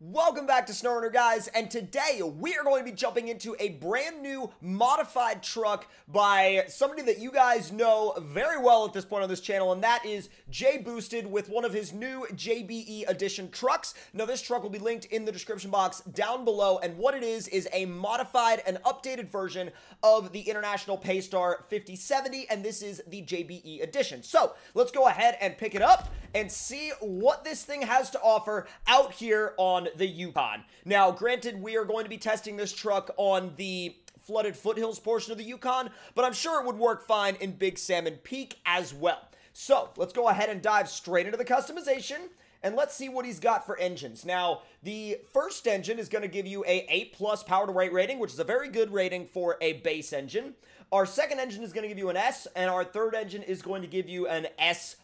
Welcome back to SnowRunner, guys, and today we are going to be jumping into a brand new modified truck by somebody that you guys know very well at this point on this channel, and that is Jboosted with one of his new JBE edition trucks. Now, this truck will be linked in the description box down below, and what it is a modified and updated version of the International Paystar 5070, and this is the JBE edition. So, let's go ahead and pick it up and see what this thing has to offer out here on the Yukon. Now, granted, we are going to be testing this truck on the flooded foothills portion of the Yukon, but I'm sure it would work fine in Big Salmon Peak as well. So, let's go ahead and dive straight into the customization, and let's see what he's got for engines. Now, the first engine is going to give you a 8+ power to weight rating, which is a very good rating for a base engine. Our second engine is going to give you an S, and our third engine is going to give you an S+.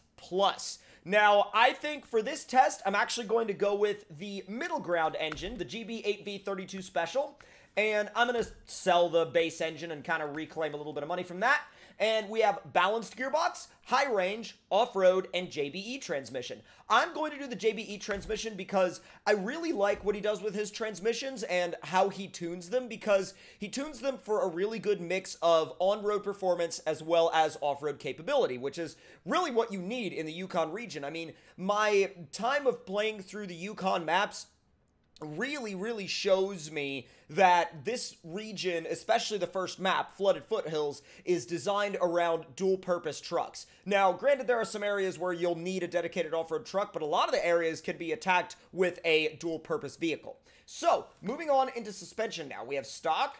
Now, I think for this test, I'm actually going to go with the middle ground engine, the GB8V32 Special, and I'm going to sell the base engine and kind of reclaim a little bit of money from that. And we have balanced gearbox, high range, off-road, and JBE transmission. I'm going to do the JBE transmission because I really like what he does with his transmissions and how he tunes them, because he tunes them for a really good mix of on-road performance as well as off-road capability, which is really what you need in the Yukon region. I mean, my time of playing through the Yukon maps really shows me that this region, especially the first map, Flooded Foothills, is designed around dual-purpose trucks. Now, granted, there are some areas where you'll need a dedicated off-road truck, but a lot of the areas can be attacked with a dual-purpose vehicle. So, moving on into suspension now. We have stock,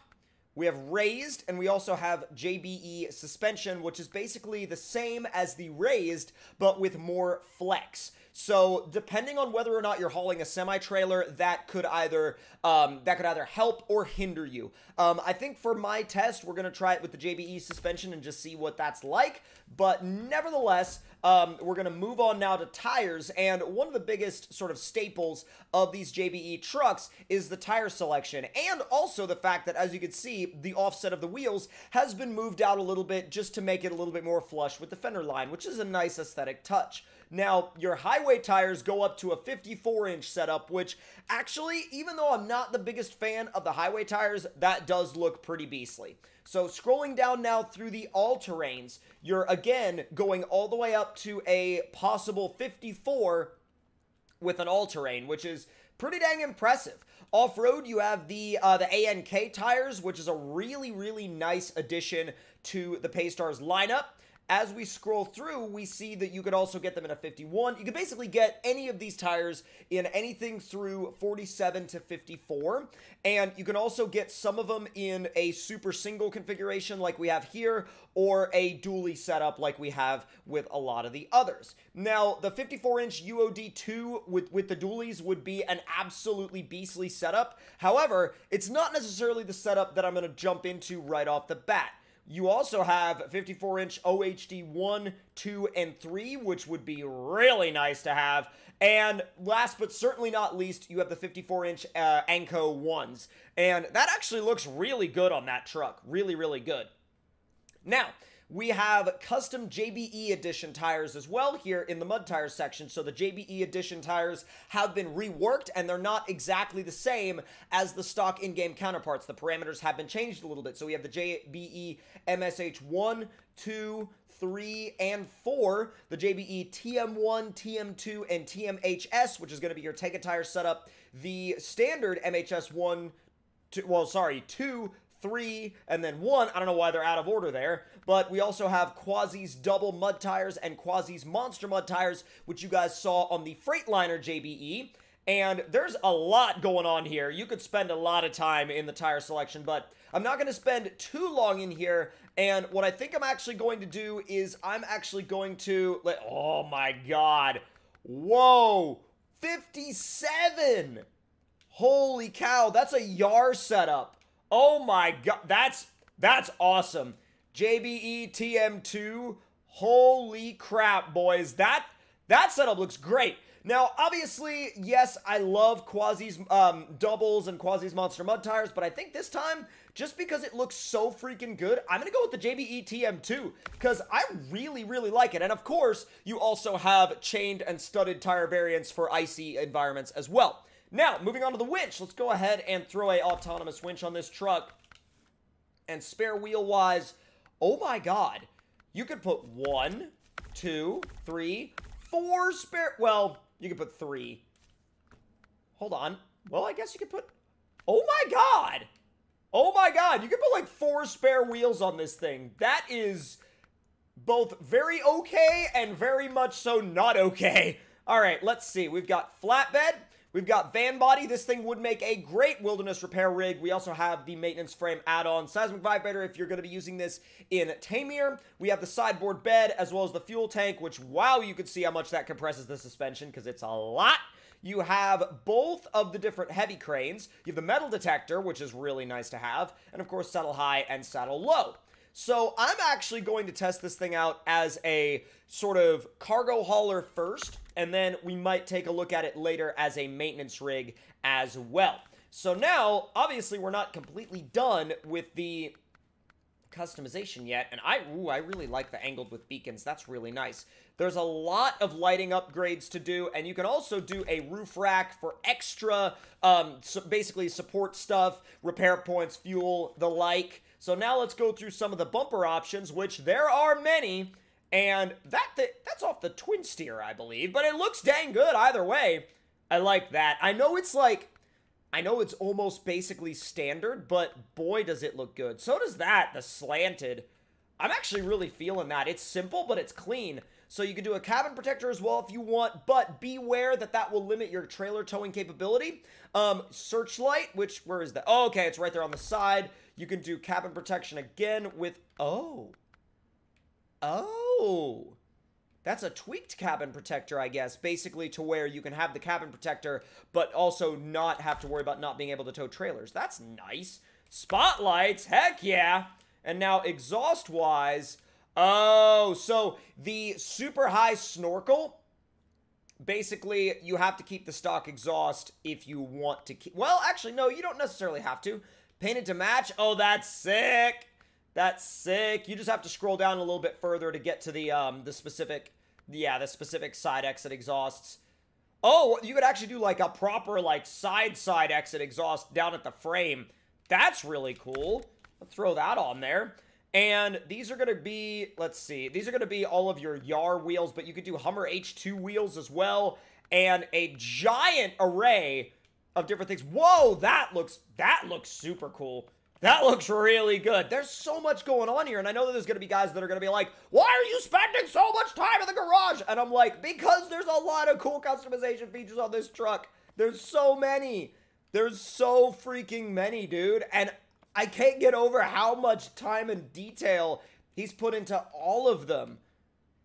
we have raised, and we also have JBE suspension, which is basically the same as the raised, but with more flex. So, depending on whether or not you're hauling a semi-trailer, that could either help or hinder you. I think for my test, we're going to try it with the JBE suspension and just see what that's like. But nevertheless, we're going to move on now to tires, and one of the biggest sort of staples of these JBE trucks is the tire selection, and also the fact that, as you can see, the offset of the wheels has been moved out a little bit just to make it a little bit more flush with the fender line, which is a nice aesthetic touch. Now, your highway tires go up to a 54-inch setup, which actually, even though I'm not the biggest fan of the highway tires, that does look pretty beastly. So, scrolling down now through the all-terrains, you're, again, going all the way up to a possible 54 with an all-terrain, which is pretty dang impressive. Off-road, you have the ANK tires, which is a really nice addition to the Paystar's lineup. As we scroll through, we see that you could also get them in a 51. You could basically get any of these tires in anything through 47 to 54. And you can also get some of them in a super single configuration like we have here, or a dually setup like we have with a lot of the others. Now, the 54-inch UOD2 with the dualies would be an absolutely beastly setup. However, it's not necessarily the setup that I'm going to jump into right off the bat. You also have 54-inch OHD 1, 2, and 3, which would be really nice to have. And last but certainly not least, you have the 54-inch Anko 1s. And that actually looks really good on that truck. Really good. Now, we have custom JBE edition tires as well here in the mud tires section. So the JBE edition tires have been reworked, and they're not exactly the same as the stock in-game counterparts. The parameters have been changed a little bit. So we have the JBE MSH 1, 2, 3, and 4, the JBE TM1, TM2, and TMHS, which is going to be your take a tire setup. The standard MHS 1, 2, 3, and then 1. I don't know why they're out of order there, but we also have Quasi's double mud tires and Quasi's monster mud tires, which you guys saw on the Freightliner JBE. And there's a lot going on here. You could spend a lot of time in the tire selection, but I'm not going to spend too long in here. And what I think I'm actually going to do is I'm actually going to oh my god, whoa, 57. Holy cow, that's a YAR setup. Oh my god, that's awesome. JBE TM2, holy crap, boys. That setup looks great. Now, obviously, yes, I love Quasi's doubles and Quasi's monster mud tires, but I think this time, just because it looks so freaking good, I'm going to go with the JBE TM2, because I really like it. And of course, you also have chained and studded tire variants for icy environments as well. Now, moving on to the winch. Let's go ahead and throw a autonomous winch on this truck. And spare wheel-wise, oh my god. You could put 1, 2, 3, 4 spare... Well, you could put 3. Hold on. Well, I guess you could put... Oh my god! Oh my god, you could put like 4 spare wheels on this thing. That is both very okay and very much so not okay. All right, let's see. We've got flatbed. We've got van body. This thing would make a great wilderness repair rig. We also have the maintenance frame add-on seismic vibrator if you're going to be using this in Tamir. We have the sideboard bed as well as the fuel tank, which, wow, you can see how much that compresses the suspension because it's a lot. You have both of the different heavy cranes. You have the metal detector, which is really nice to have. And, of course, saddle high and saddle low. So I'm actually going to test this thing out as a sort of cargo hauler first. And then we might take a look at it later as a maintenance rig as well. So now, obviously, we're not completely done with the customization yet. And I really like the angled with beacons. That's really nice. There's a lot of lighting upgrades to do, and you can also do a roof rack for extra, basically support stuff, repair points, fuel, the like. So now let's go through some of the bumper options, which there are many, and that's off the twin steer, I believe, but it looks dang good either way. I like that. I know it's almost basically standard, but boy, does it look good. So does that, the slanted. I'm actually really feeling that. It's simple, but it's clean. So you can do a cabin protector as well if you want, but beware that that will limit your trailer towing capability. Searchlight, where is that? Oh, okay, it's right there on the side. You can do cabin protection again with, oh, that's a tweaked cabin protector, I guess, basically to where you can have the cabin protector, but also not have to worry about not being able to tow trailers. That's nice. Spotlights, heck yeah. And now exhaust-wise, oh, so the super high snorkel, basically you have to keep the stock exhaust if you want to keep, well, actually, no, you don't necessarily have to. Painted to match, oh, that's sick. That's sick. You just have to scroll down a little bit further to get to the specific side exit exhausts. Oh, you could actually do like a proper like side exit exhaust down at the frame. That's really cool. I'll throw that on there. And these are going to be, let's see, these are going to be all of your Yar wheels, but you could do Hummer H2 wheels as well, and a giant array of different things. Whoa, that looks super cool. That looks really good. There's so much going on here, and I know that there's going to be guys that are going to be like, why are you spending so much time in the garage? And I'm like, because there's a lot of cool customization features on this truck. There's so many. There's so freaking many, dude. And I can't get over how much time and detail he's put into all of them.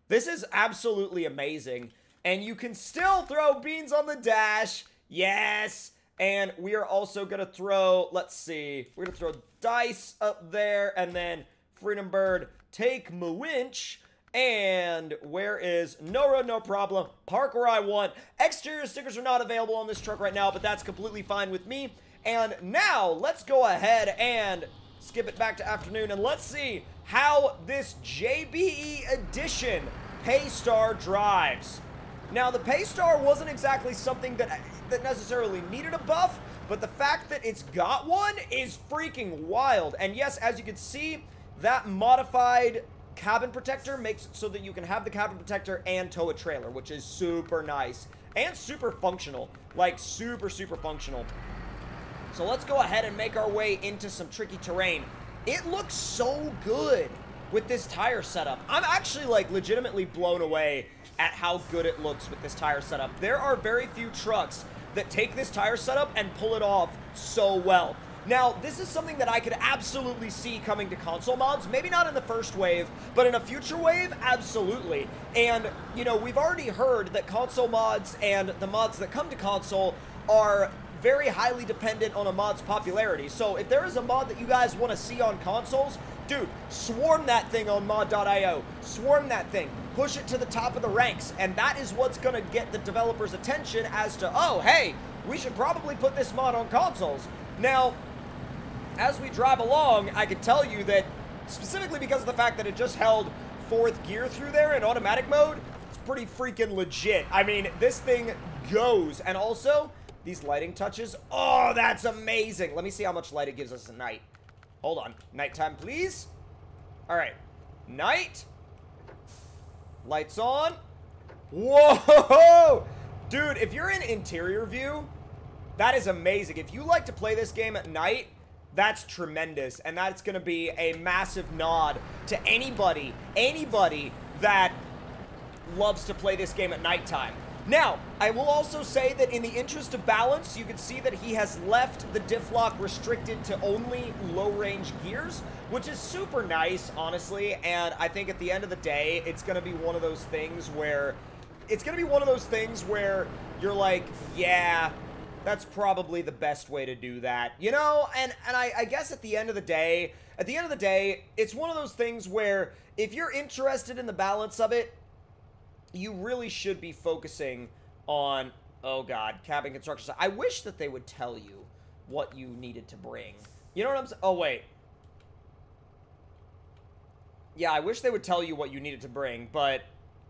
This is absolutely amazing. And you can still throw beans on the dash. Yes. And we are also going to throw, let's see, we're going to throw dice up there. And then Freedom Bird, take my winch. And where is no road, no problem. Park where I want. Exterior stickers are not available on this truck right now, but that's completely fine with me. And now, let's go ahead and skip it back to afternoon, and let's see how this JBE edition Paystar drives. Now, the Paystar wasn't exactly something that necessarily needed a buff, but the fact that it's got one is freaking wild. And yes, as you can see, that modified cabin protector makes it so that you can have the cabin protector and tow a trailer, which is super nice and super functional. Like, super, super functional. So let's go ahead and make our way into some tricky terrain. It looks so good with this tire setup. I'm actually like legitimately blown away at how good it looks with this tire setup. There are very few trucks that take this tire setup and pull it off so well. Now, this is something that I could absolutely see coming to console mods. Maybe not in the first wave, but in a future wave, absolutely. And, you know, we've already heard that console mods and the mods that come to console are very highly dependent on a mod's popularity. So if there is a mod that you guys want to see on consoles, dude, swarm that thing on mod.io. Swarm that thing. Push it to the top of the ranks. And that is what's going to get the developers' attention as to, oh, hey, we should probably put this mod on consoles. Now, as we drive along, I can tell you that, specifically because of the fact that it just held 4th gear through there in automatic mode, it's pretty freaking legit. I mean, this thing goes. And also, these lighting touches. Oh, that's amazing. Let me see how much light it gives us at night. Hold on. Nighttime, please. All right. Night. Lights on. Whoa! Dude, if you're in interior view, that is amazing. If you like to play this game at night, that's tremendous. And that's going to be a massive nod to anybody that loves to play this game at nighttime. Now, I will also say that in the interest of balance, you can see that he has left the diff lock restricted to only low-range gears, which is super nice, honestly, and I think at the end of the day, it's going to be one of those things where you're like, yeah, that's probably the best way to do that, you know? And I guess at the end of the day, it's one of those things where if you're interested in the balance of it, you really should be focusing on, oh god, cabin construction. I wish that they would tell you what you needed to bring. You know what I'm saying? Oh, wait. Yeah, I wish they would tell you what you needed to bring, but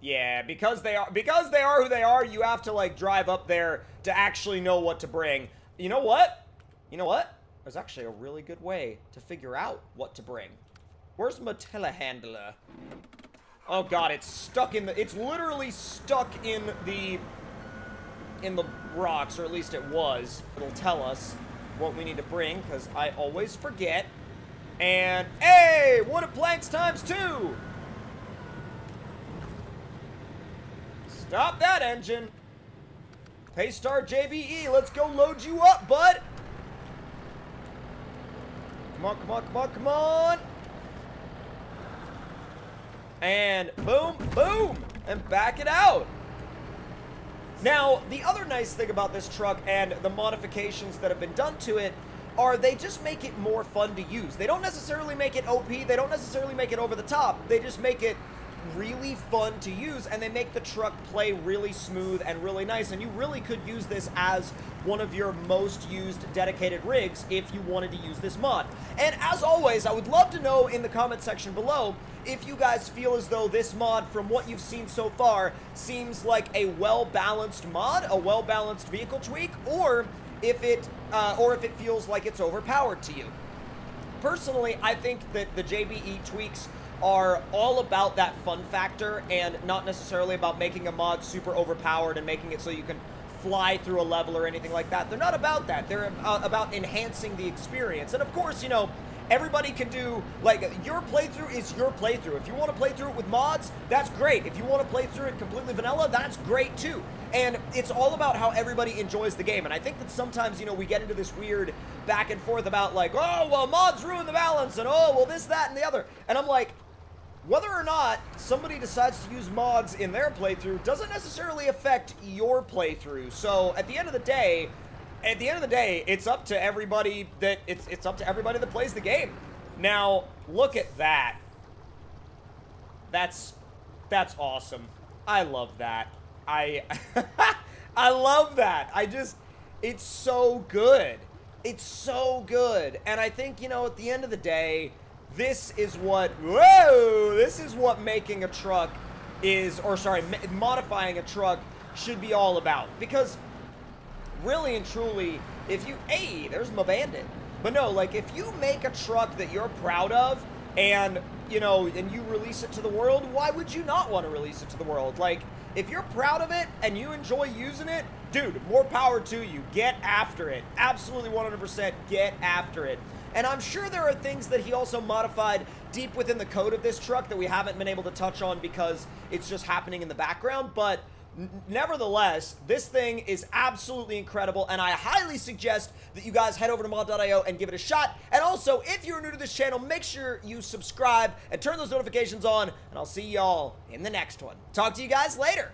yeah, because they are who they are, you have to, like, drive up there to actually know what to bring. You know what? There's actually a really good way to figure out what to bring. Where's my telehandler? Oh god, it's stuck in the, it's literally stuck in the rocks, or at least it was. It'll tell us what we need to bring, because I always forget. And, hey, wooden planks ×2! Stop that engine. Paystar JBE, let's go load you up, bud. Come on, come on, come on, come on. And boom, boom, and back it out. Now, the other nice thing about this truck and the modifications that have been done to it are they just make it more fun to use. They don't necessarily make it OP, they don't necessarily make it over the top, they just make it really fun to use, and they make the truck play really smooth and really nice, and you really could use this as one of your most used dedicated rigs if you wanted to use this mod. And as always, I would love to know in the comment section below if you guys feel as though this mod, from what you've seen so far, seems like a well-balanced mod, a well-balanced vehicle tweak, or if it feels like it's overpowered to you. Personally, I think that the JBE tweaks are all about that fun factor and not necessarily about making a mod super overpowered and making it so you can fly through a level or anything like that. They're not about that. They're about enhancing the experience. And of course, you know, everybody can do, like, your playthrough is your playthrough. If you want to play through it with mods, that's great. If you want to play through it completely vanilla, that's great too. And it's all about how everybody enjoys the game. And I think that sometimes, you know, we get into this weird back and forth about, like, oh, well, mods ruin the balance, and oh, well, this, that, and the other. And I'm like, whether or not somebody decides to use mods in their playthrough doesn't necessarily affect your playthrough. So at the end of the day, it's up to everybody that it's up to everybody that plays the game. Now, look at that. That's awesome. I love that. I love that. It's so good. It's so good. And I think, you know, at the end of the day, this is what making a truck is, or sorry, modifying a truck should be all about. Because really and truly, if you, hey, there's my bandit. But no, like, if you make a truck that you're proud of and, you know, and you release it to the world, why would you not want to release it to the world? Like, if you're proud of it and you enjoy using it, dude, more power to you. Get after it. Absolutely 100% get after it. And I'm sure there are things that he also modified deep within the code of this truck that we haven't been able to touch on because it's just happening in the background. But nevertheless, this thing is absolutely incredible, and I highly suggest that you guys head over to mod.io and give it a shot. And also, if you're new to this channel, make sure you subscribe and turn those notifications on, and I'll see y'all in the next one. Talk to you guys later.